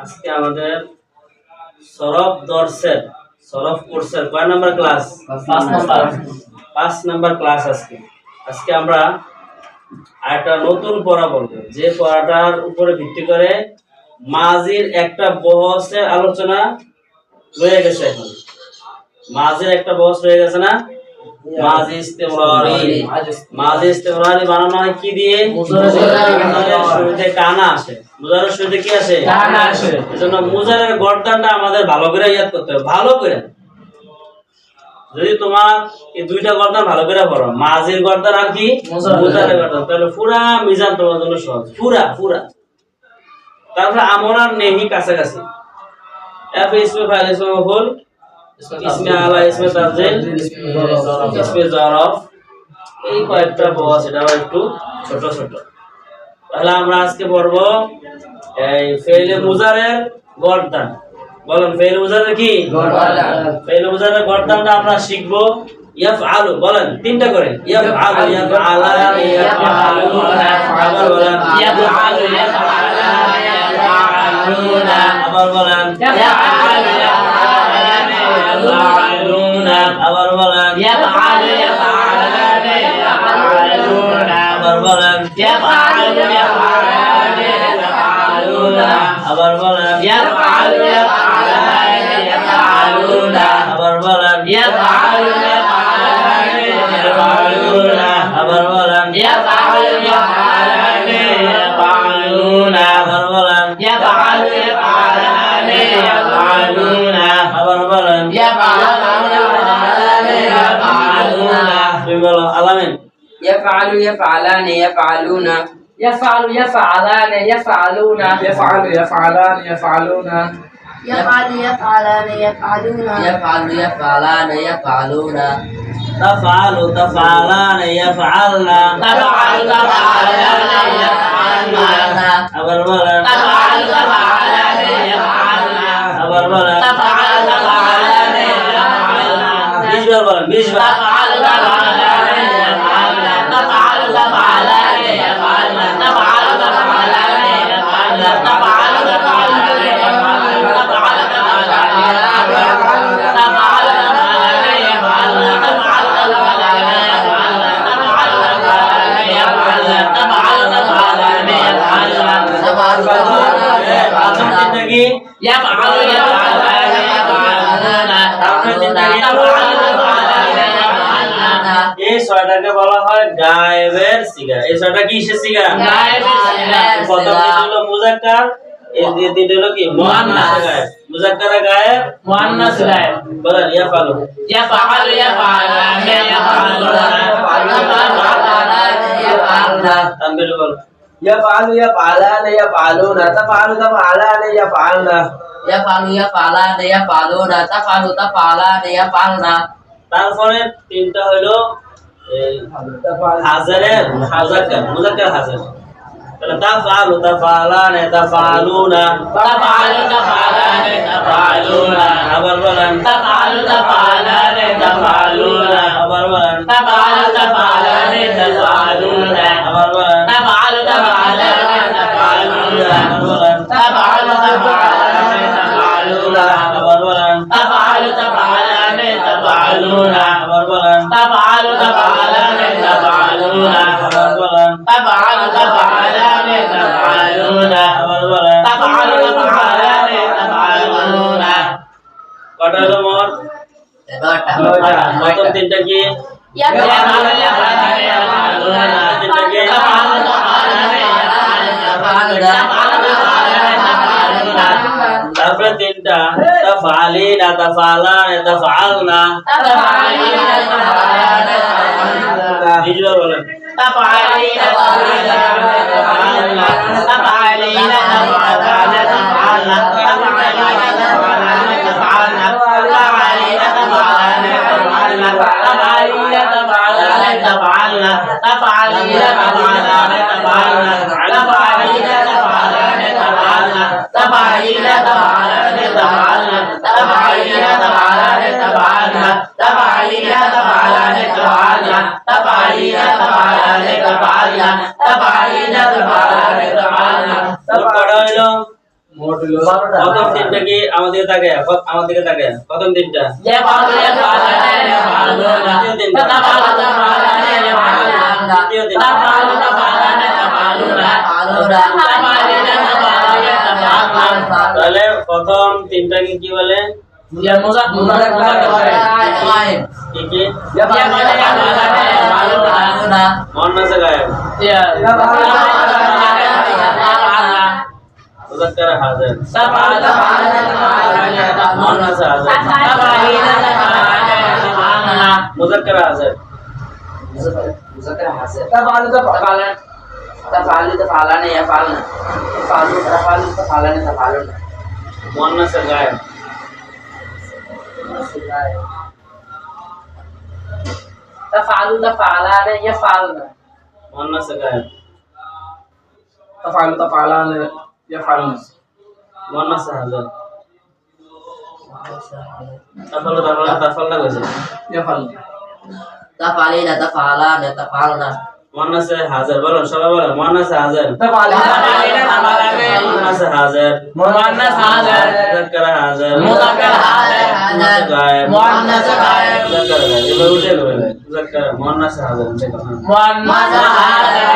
আজকে আমাদের সরফ দর্শের সরফ কোর্সের কয় নাম্বার ক্লাস? 5 number class. আজকে আমরা একটা নতুন পড়া বলবো, যে পড়াটার উপরে ভিত্তি করে মাজির একটা বহসের আলোচনা রয়ে গেছে। এখন মাজির একটা বহস রয়ে গেছে না? মাজি ইস্তেমরারি বানানো হয় কি দিয়ে? মুজারের শুরুতে কানা আসে। মুজারের শুরুতে কি আসে? কানা আসে। এজন্য মুজারের গর্দানটা আমাদের ভালো করে ইয়াদ করতে হবে, ভালো করে। যদি তোমার এই দুইটা গর্দান ভালো করে পড়ো, মাজির গর্দান আর কি মুজারের গর্দান, তাহলে পুরা মিজান তোমার জন্য সহজ, পুরা। তারপরে আমরা নেহি কাছাকাছি, এফ ইসমে ফাইল ইসমে মফউল ইসমে আলা ইসমে তাফজিল ইসমে জারফ, এই কয়েকটা বস, এটা একটু ছোট। তাহলে আমরা আজকে পড়ব এই ফেইলে মুজারের গর্দান। বলেন ফেইলে মুজারের কি গর্দান? ফেইলে মুজারের গর্দানটা আমরা শিখব। ইয়াফআলু, বলেন তিনটা করে। ইয়াফআলু, ইয়াফআলা, ইয়াফআলুনা। আবার বলেন ইয়াফআলু, ইয়াফআলা, ইয়াফআলুনা। আবার বলেন ইয়াফআলু, ইয়াফআলা, ইয়াফআলুনা। আবার বলেন ইয়াফআলু, ইয়াফআলা, ইয়াফআলুনা। আবার বলেন ইয়াফআলু, ইয়াফআলা, ইয়াফআলুনা। আবার বলেন ইয়াফআলু, ইয়াফআলা, ইয়াফআলুনা। আবার বলেন ইয়াফআলু, ইয়াফআলা, ইয়াফআলুনা। আবার বলেন ইয়াফআলু, ইয়াফআলা, ইয়াফআলুনা। আবার বলেন ইয়াফআলু, ইয়াফআলা, ইয়াফআলুনা। আবার বলেন ইয়াফআলু, ইয়াফআলা, ইয়াফআলুনা। তুমি বলো আলামিন। يفعل يفعلان يفعلون يفعل يفعلان يفعلون يفعل يفعلان يفعلون يفعل يفعلان يفعلون يفعل يفعلان يفعلون تفعل تفعلان يفعلنا. تفعل تفعلان يفعلون আবার বলেন تفعل تفعلان يفعلون আবার বলেন تفعل تفعلان يفعلون 20 বার বলেন 20 বার। تفعل تفعلان يفعلون تفعل تفعلان يفعلون تفعل تفعلان يفعلون تفعل تفعلان يفعلون تفعل تفعلان يفعلون تفعل تفعلان يفعلون تفعل تفعلان يفعلون تفعل تفعلان يفعلون تفعل تفعلان يفعلون তিনটা কি? يفعل يفعلان يفعلون تفعل تفعلان يفعلون এই ছয়টাকে বলা হয় গায়েবের সিগা। এই ছয়টা কিসের সিগা? গায়েবের সিগা। প্রথম তিনটা হলো মুযাক্কার, এই তিনটা হলো কি মুআন্নাস গায়েব। মুযাক্কার গায়েব, মুআন্নাস গায়েব। বলেন ইয়াফালু। يفعل يفعلان يفعلون তানবীর বল। يفعل يفعلان يفعلون تفعل تفعلان يفعلن يفعل يفعلان يفعلون تفعل تفعلان يفعلن তারপরে তিনটা হলো হাজারের মুযাক্কার, মুযাক্কার হাজার। তাহলে তাফআলু তাফআলান তাফআলুনা। تفعل تفعلان تفعلون আবার বলেন تفعل تفعلان تفعلون আবার বলেন تفعل تفعلان تفعلون আবার বলেন تفعل تفعلان تفعلون আবার বলেন تفعل تفعلان تفعلون আবার বলেন تفعل تفعلان تفعلون আবার বলেন تفعل تفعلان تفعلون আবার বলেন تفعل تفعلان تفعلون আবার বলেন تفعل تفعلان تفعلون কটা হলো মোট? প্রথম তিনটা কি? يفعل يفعلان يفعلون তিনটা কি? تفعل تفعلان يفعلون تفعل تفعلان يفعلون তারপরে তিনটা তাফআলিনা তাফআলান তাফআলনা। تفعلين تفعلان يفعلون নিজেরা বলেন تفعلين تفعلان يفعلون تفعلين تفعلان يفعلون تفعلين تفعلان يفعلون تفعلين تفعلان يفعلون تفعلين تفعلان يفعلون تفعلين تفعلان يفعلون تفعلين تفعلان يفعلون تفعلين تفعلان يفعلون تفعلين تفعلان يفعلون تفعلين تفعلان يفعلون تفعلين تفعلان يفعلون تفعلين تفعلان يفعلون কটা হইলো? মোট হলো প্রথম তিনটা কি আমাদের তাকায় আমার দিকে তাকায় প্রথম তিনটা يفعل يفعلون تفعل تفعلان يفعلون দ্বিতীয় তিনটা تفعل تفعلان تفعلون تفعلين تفعلون يتفعلون তাহলে প্রথম তিনটাকে কি বলে يا مذكر غائب কি কি يفعل يفعلون মুয়ান্নাস গায়েব يا মুযাক্কার হাজির تفعل تفعلان يفعلون মুয়ান্নাস হাজির تفعلين تفعلون মুযাক্কার হাজির मुज़क्कर हासिल تفعل تفعل तफालु तफालान यफालना तफालु तफालान মুয়ান্নাস গায়েব تفعل تفعلان يفعلن মুয়ান্নাস গায়েব تفعل تفعلان يفعلون মুয়ান্নাস হাজির তাফালনা কইছে يفعل तफालीना तफालान तफालना মুয়ান্নাস হাজির বলো সবাই বলো মুয়ান্নাস হাজির تفعل মুয়ান্নাস হাজির مؤنث حاضر মুযাক্কার হাজির مذكر حاضر গায়েব مؤنث غائب মুযাক্কার গায়েব এবার উঠে গেল মুযাক্কার মুয়ান্নাস হাজির দেখো مؤنث حاضر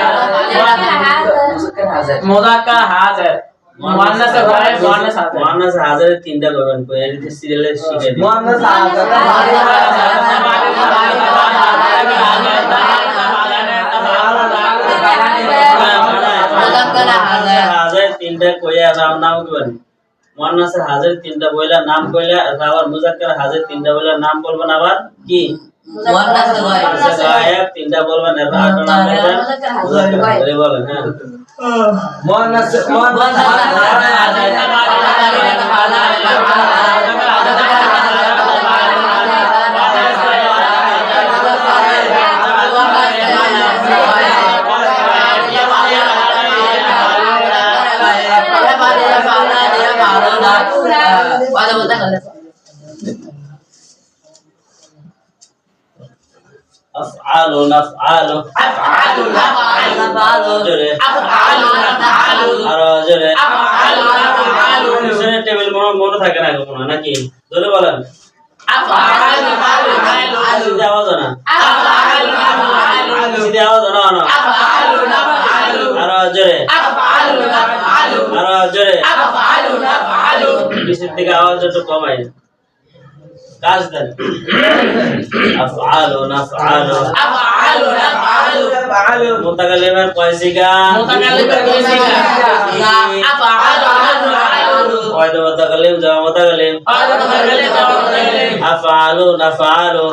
मुज़क्कर हासिल مذكر حاضر مؤنث غائب مؤنث حاضر মুয়ান্নাস হাজিরের তিনটা করবেন কই এর সিরিয়ালে শিখাই দিই مؤنث حاضر मुज़क्कर हासिल হাজির তিনটা কইয়া নাম কইবেন মুয়ান্নাস হাজির তিনটা বইলা নাম কইলা আবার মুযাক্কার হাজির তিনটা বইলা নাম বলবেন আবার কি मुअन्नस गायब মুয়ান্নাস গায়েব তিনটা বলবেন আর আটটা নাম বলবেন মুযাক্কার হাজির বলেন হ্যাঁ مؤنث أفعال نفعال জোরে আরো জোরে পিছনের টেবিল মনে থাকে না কোনো নাকি জোরে বলেন সিধে আওয়াজ না সিধে আওয়াজ না আরো জোরে আরো জোরে পিছের দিকে আওয়াজ একটু কমাই কাজ দেন আফআলু নাফআলু মুতাকাল্লিমের কয় সিগা কয় মুতাকাল্লিম যাও মুতাকাল্লিম আফআলু নাফআলু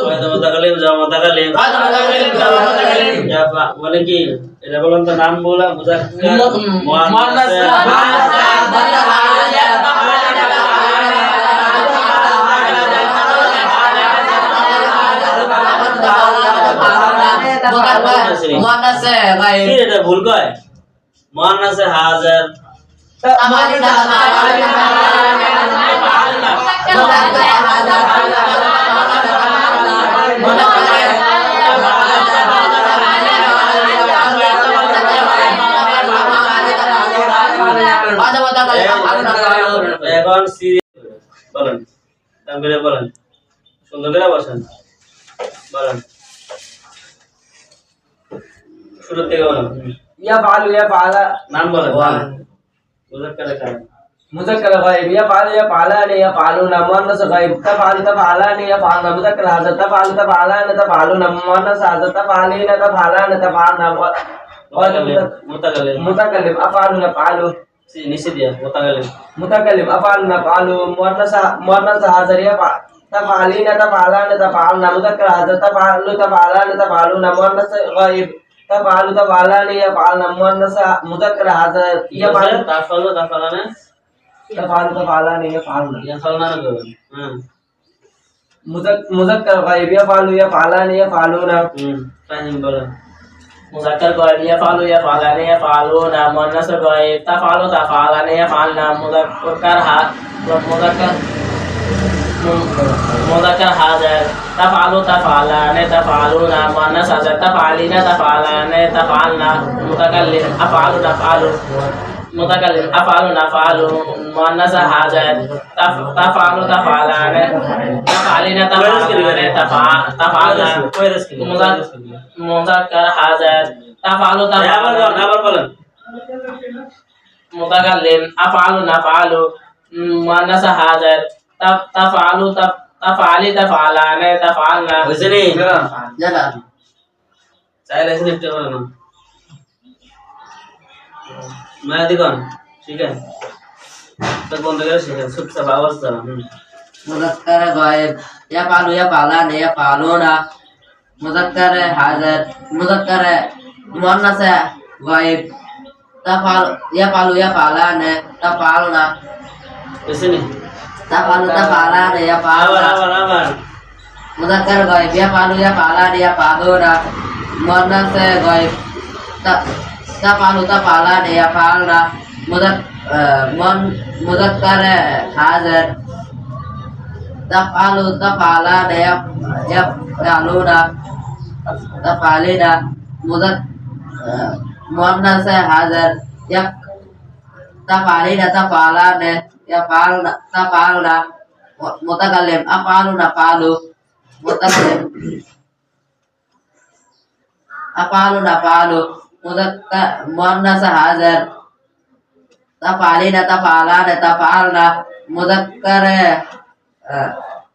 কয় মুতাকাল্লিম যাও মুতাকাল্লিম বলে কি এটা বলেন তো নাম বলা মুযাক্কার মুয়ান্নাস मुअन्नस गायब কি এটা ভুল কয় মুয়ান্নাস হাজির এখন বলেন তারপরে বলেন সুন্দর করে বসেন বলেন শুরু থেকে বলেন يفعل يفعل নাম বলেন মুযাক্কার কার مذكر غائب يفعل يفعلان يفعلون مؤنث غائب تفعل تفعلان يفعلن مذكر حاضر تفعل تفعلان تفعلون مؤنث حاضر تفعلين تفعلان تفعلن মুতাকাল্লিম متكلم افعل نفعل নিচে দিয়া মুতাকাল্লিম متكلم افعل نفعل مؤنث حاضر يفعل تفعلين تفعلان تفعلن مذكر حاضر تفعل تفعلان تفعلون مؤنث غائب تفعل تفعلان يفعلن مؤنث مذكر حاضر يفعل তাফালু তাফালানা تفعل تفعلان يفعلن ইয়াফালনা করবেন হ্যাঁ مذكر غائب يفعل يفعلان يفعلون ফাহিম বলেন مذكر غائب يفعل يفعلان يفعلون مؤنث غائب تفعل تفعلان يفعلن مذكر مذكر حاضر تفعل تفعلان تفعلون مؤنث حاضر تفعلين تفعلان تفعلن متكلم أفعل تفعل mutakallim af'alun af'alu muannas hajar taf'alu taf'alane taf'alina taf'alane taf'alna muzakkar hajar taf'alu taf'alane আবার বলেন mutakallim af'alun af'alu muannas hajar taf'alu taf'ali taf'alane taf'alna হয়েছে নি জানা চাইলে এসে লিখতে পারে না মায়া দিগন শিখেন তো বন্ধ করে শিখেন চুপচাপ আওয়াজ দাও मुज़क्कर गायब यफ़अलु यफ़अलान यफ़अलूना मुज़क्कर हाज़िर मुज़क्कर मुअन्नस गायब तफ़अल यफ़अलु यफ़अलान तफ़अलूना হয়েছে নি तफ़अलु तफ़अलान আবার यफ़अलूना আবার আবার मुज़क्कर गायब यफ़अलु यफ़अलान यफ़अलूना मुअन्नस गायब तफ़अलु तफ़अलान यफ़अलूना मुज़क्कर हाज़िर तफ़अलु तफ़अलान यफ़अलूना तफ़अलिना मुअन्नस हाज़िर तफ़अलिना तफ़अलान यफ़अलना तफ़अलना मुतकल्लिम अफ़अलु नफ़अलु मुतकल्लिम अफ़अलु नफ़अलु मुज़क्कर मुअन्नस हाज़िर तफ़अलिना तफ़अलान तफ़अलना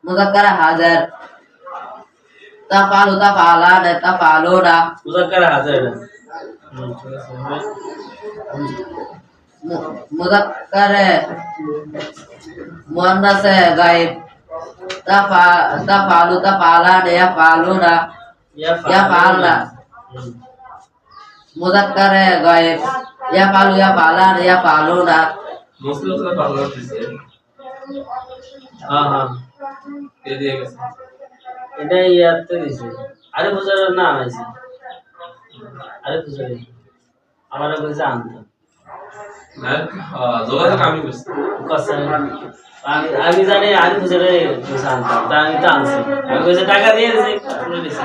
मुज़क्कर हाज़िर तफ़अलु तफ़अलान तफ़अलूना মুজাক্কার হাজার मुज़क्कर मुअन्नस गायब तफ़अलु तफ़अलान यफ़अलूना यफ़अलना मुज़क्कर गायब यफ़अलु यफ़अलान यफ़अलूना मुस्लिम से बांग्ला से হ্যাঁ হ্যাঁ ये दिया गया এটা ইয়াতে দিছে আরে বুঝার না আনাইছি আরে বুঝার আমার কইছে আনতে ना যোগাযোগ আমি করছি কসে আমি জানি আরে বুঝারে কইছে আনতে তা আমি তো আনছি আমি কইছে টাকা দিয়ে দিছি পুরো দিছি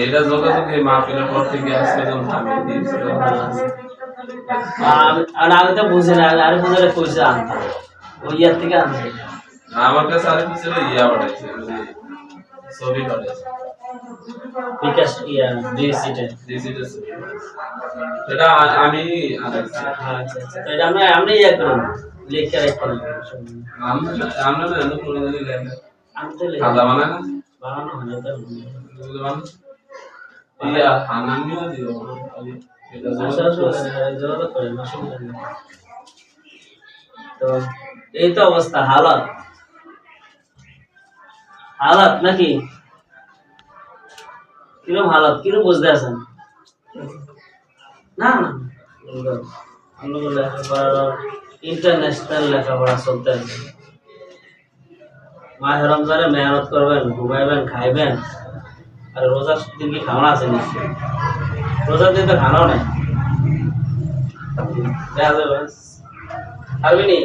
এটা যোগাযোগ এই মাহফিলের পর থেকে আজকে যখন আমি দিয়েছি আমি তো বুঝি না আরে বুঝারে কইছে আনতে ওই ইয়ার থেকে আনছে আমার কাছে আরে কিছু ইয়া পাঠাইছে ছবি পাঠাইছে বিকাশ ইয়া ডিসিটে ডিজিটাল এটা আমি আনাইছি আচ্ছা আচ্ছা তো এটা আমরা ইয়া করব লিখে রাখতে আমরা না এত করে দিলে লেখা আমি তো খাতা বানায় না বানানো হয় না বুঝতে পারছেন ইয়া আনামিও দিও এটা জরুরত করে না তো এই তো অবস্থা হালাত হালাত নাকি কিরকম হালাত কিরকম বুঝতে আছেন না না আমরা লেখাপড়া ইন্টারন্যাশনাল লেখাপড়া চলতে আছে মাহে রমজানে মেহনত করবেন ঘুমাইবেন খাইবেন আর রোজার দিন কি খাওয়া আছে না রোজার দিন তো খানাও নাই দেখা যাবে পারবি নি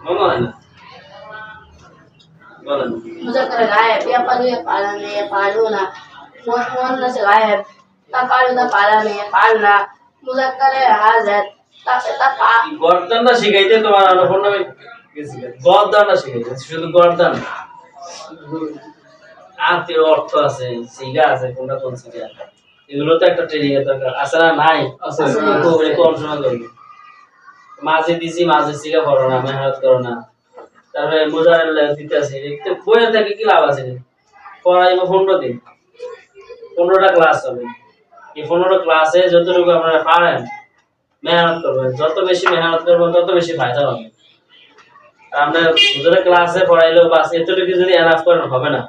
মনে হয় না বলেন मुज़क्कर गायब यफ़अलु यफ़अलान यफ़अलूना मुअन्नस गायब तफ़अलु तफ़अलान यफ़अलना मुज़क्कर हाज़िर तफ़अल গর্দানটা শিখাইতে তোমার অনুপূর্ণ গেছি গর্দানটা শিখাইতে শুধু গর্দান আর কি অর্থ আছে সিগা আছে কোনটা কোন সিগা এগুলো তো একটা ট্রেনিং এর দরকার আছে না নাই আছে কোন সময় করবে মাঝে দিছি মাঝে সিগা পড়ো না মেহনত করো না তারপরে মুজারেল দিতে আছে তো বইয়ের থেকে কি লাভ আছে পড়াইবো 15 দিন 15টা ক্লাস হবে এই 15টা ক্লাসে যতটুকু আপনারা পারেন মেহনত করবেন যত বেশি মেহনত করবেন তত বেশি ফায়দা হবে আর আমরা মুজারেল ক্লাসে পড়াইলেও বাস এতটুকু যদি এনাফ করেন হবে না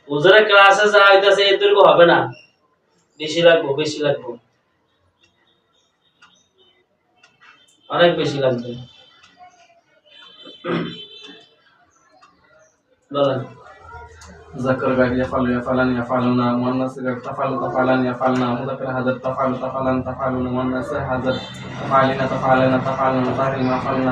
মুজারেল ক্লাসে যা হইতাছে এতটুকু হবে না বেশি লাগবে অনেক বেশি লাগবে বলেন ذكر غير يفعل يفعلان يفعلون مؤنث تفعل تفعلان يفعلنا مذكر هذا تفعل تفعلان تفعلون مؤنث هذا تفعلين تفعلن تفعلن متعلم أفعلنا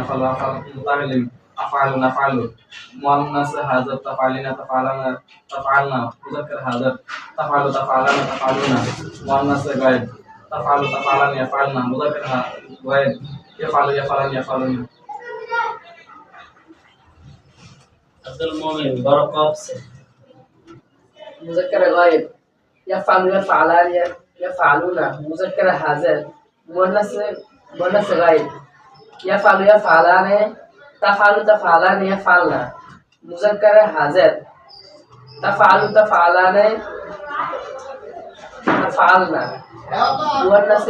متعلم أفعل نفعل مؤنث هذا تفعلين تفعلن تفعلنا مذكر هذا تفعل تفعلن تفعلون مؤنث غير তাফআলু তাফআলানি ইয়াফআলনা মুযাক্কার গায়েব ইয়াফআলু ইয়াফআলানি ইয়াফআলুনা আব্দুল মুমিন বড় কপ সে मुज़क्कर गायब यफ़अलु यफ़अलान यफ़अलूना मुज़क्कर हाज़िर मुअन्नस गायब यफ़अलु यफ़अलान तफ़अलु तफ़अलान यफ़अलना मुज़क्कर हाज़िर तफ़अलु तफ़अलान तफ़अलना मुअन्नस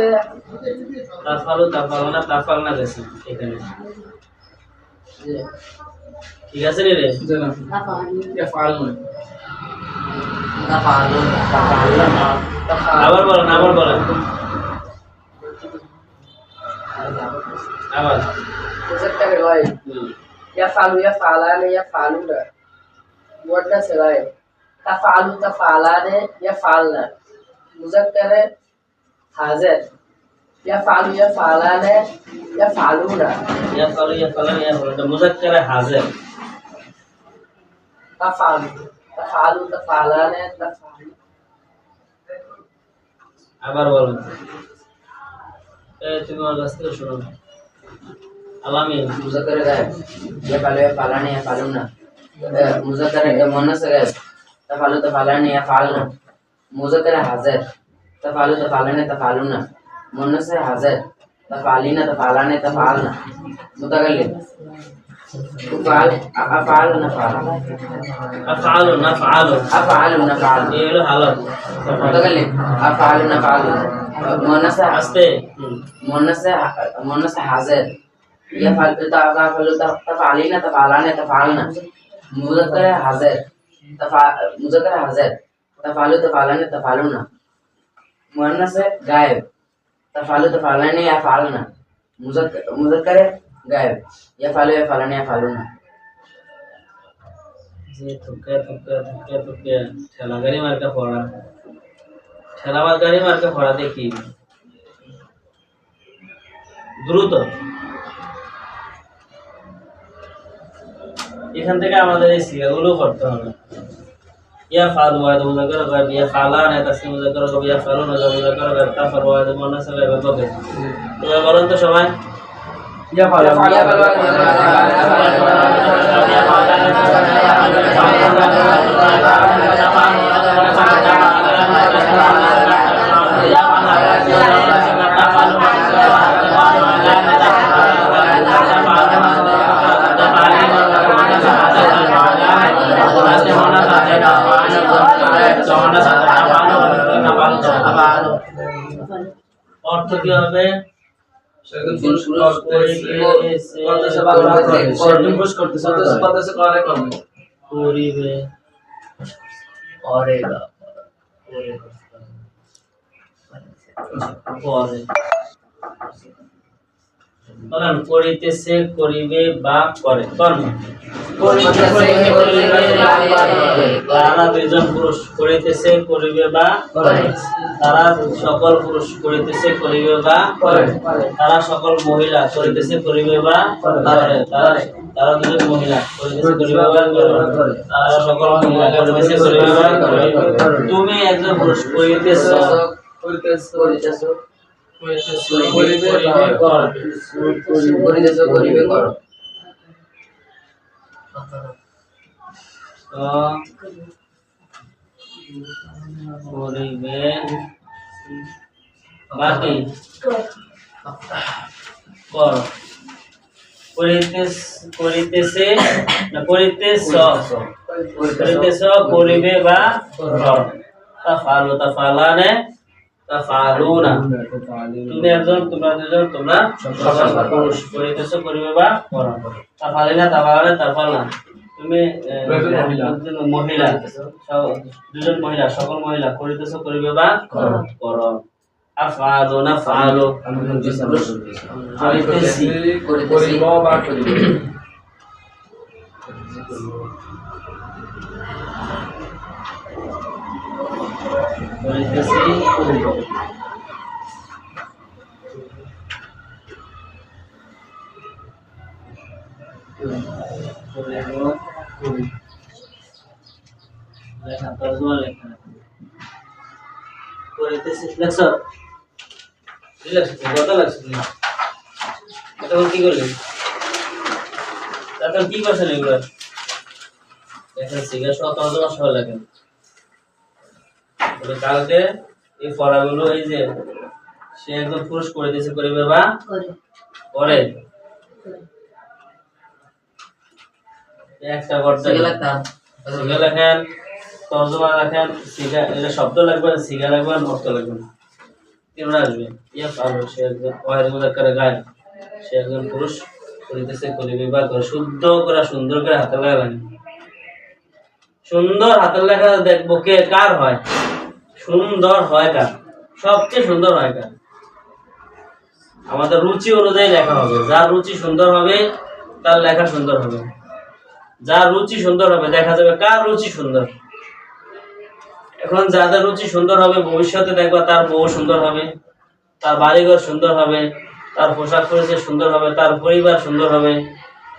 তাফালু তাফালনা তাফালনা গেছে এখানে ঠিক আছে রে জানা ইয়াফআলু তাফআলুনা আবার বলেন আবার मुज़क्कर गायब यफ़अलु यफ़अलान यफ़अलूना मुअन्नस गायब तफ़अलु तफ़अलान यफ़अलना मुज़क्कर हाज़िर यफ़अलु यफ़अलान यफ़अलूना ইয়াফালু ইয়াফালানি ইয়াফালুনা মুযাক্কার হাজির तफ़अलु तफ़अलान तफ़अलू আবার বলেন তুমি আমার কাছ থেকে শোনো আলামিন मुज़क्कर गायब यफ़अलु यफ़अलान यफ़अलूना मुज़क्कर मुअन्नस गायब तफ़अलु तफ़अलान यफ़अलना मुज़क्कर हाज़िर तफ़अलु तफ़अलान तफ़अलूना मुअन्नस हाज़िर तफ़अलीना तफ़अलान तफ़अलना मुतकल्लिम अफ़अल अफ़अल नफ़अल আফআলু নাফআলু अफ़अल नफ़अल এই হলো হালত मुतकल्लिम अफ़अल नफ़अल मुअन्नस আস্তে मुअन्नस हाज़िर यफ़अलु तफ़अलीना तफ़अलान तफ़अलना मुज़क्कर हाज़िर तफ़अलु तफ़अलान तफ़अलूना मुअन्नस गायब तफ़अलु तफ़अलान यफ़अलना मुज़क्कर गायब यफ़अलु यफ़अलान यफ़अलूना যে তোকে ঠেলা গাড়ি মার্কা পড়া ঠেলা গাড়ি মার্কা পড়া দেখি দ্রুত এখান থেকে আমাদের এই সিগাগুলো করতে হবে ইয়া ফালু ওয়া মুযাক্কার গায়ব ইয়া ফালানা তাসমিম মুযাক্কার গায়ব ইয়া ফালুনা মুযাক্কার গায়ব তাফার ওয়া মুআন্নাস গায়ব হবে এবার বলেন তো সবাই ইয়াফআলু অর্থ কি হবে সেগুন পুরুষ করতেছে করে করিবে करेगा পরে বলেন করিতেছে করিবে বা করে কর্ম তারা দুইজন পুরুষ করিতেছে করিবে বা করে তারা সকল পুরুষ করিতেছে করিবে বা করে তারা সকল মহিলা করিতেছে করিবে বা করে তারা দুজন মহিলা করিতেছে করিবে বা করে তারা সকল মহিলা করিতেছে করিবে বা করে তুমি একজন পুরুষ করিতেছ करिबे करो করিবে বাকি কর করিতেছে না করিতেছ করিবে বা কর তাফআলু তাফআলানে তাফআলুনা তুমি একজন তোমরা দুজন তোমরা সকল পুরুষ করিতেছ করিবে বা কর তাফআলিনা তাফআলানে তাফআলনা তুমি একজন মহিলা দুজন মহিলা সকল মহিলা করিতেছ করিবে বা কর আফআলু নাফআলু করিতেছি করিব বা করিবে করিতেছি করিব লেখা তরজমা লেখা করিতেছি লেখছ রিল্যাক্স কথা লাগছে না তখন কি করলি তখন কি করছেন এগুলো এখন সিগারেট সহ তর্জমা সহ লাগেন কালকে এই পড়াগুলো এই যে সে একদম পুরুষ করে দিয়েছে করিবে বা করে একটা গর্দা সিগা লেখেন তর্জমা লেখেন সিগা এটা শব্দ লাগবে সিগা লাগবে অর্থ লাগবে কেমন আসবে ইয়া পারবে সে একদম ওয়াহিদ মুযাক্কার গায় সে একজন পুরুষ করিতেছে করিবে বা করে শুদ্ধ করে সুন্দর করে হাতে লাগাবেন সুন্দর হাতের লেখা দেখবো কে কার হয় সুন্দর হয় কার সবচেয়ে সুন্দর হয় কার আমাদের রুচি অনুযায়ী লেখা হবে যার রুচি সুন্দর হবে তার লেখা সুন্দর হবে যার রুচি সুন্দর হবে দেখা যাবে কার রুচি সুন্দর এখন যাদের রুচি সুন্দর হবে ভবিষ্যতে দেখবা তার বউ সুন্দর হবে তার বাড়িঘর সুন্দর হবে তার পোশাক পরিচ্ছদ সুন্দর হবে তার পরিবার সুন্দর হবে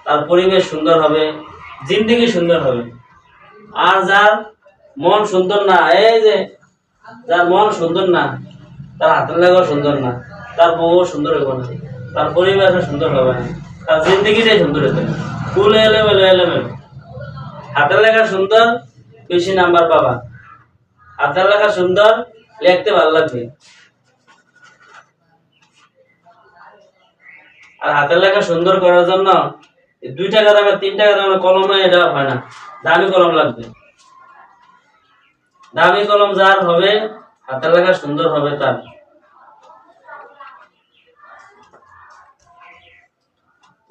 তার পরিবেশ সুন্দর হবে জিন্দেগি সুন্দর হবে আর যার মন সুন্দর না এই যে যার মন সুন্দর না তার হাতের লেখাও সুন্দর না তার বউ সুন্দর হবে না তার পরিবেশও সুন্দর হবে না তার জিন্দগিটাই সুন্দর হবে না ফুল এলেমেলো হাতের লেখা সুন্দর বেশি নাম্বার পাবা হাতের লেখা সুন্দর লিখতে ভালো লাগবে আর হাতের লেখা সুন্দর করার জন্য 2 টাকা দামের 3 টাকা দামের কলমে এটা হয় না দামি কলম লাগবে দামি কলম যার হবে হাতের লেখা সুন্দর হবে তার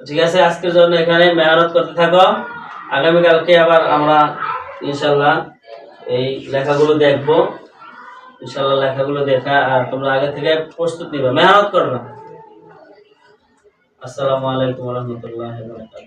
ঠিক আছে আজকের জন্য এখানে মেহনত করতে থাকো আগামী কালকে আবার আমরা ইনশাআল্লাহ এই লেখাগুলো দেখবো ইনশাআল্লাহ লেখাগুলো দেখা আর তোমরা আগে থেকে প্রস্তুত নিবে মেহনত করবে আসসালামু আলাইকুম ওয়া রাহমাতুল্লাহি ওয়া বারাকাতুহু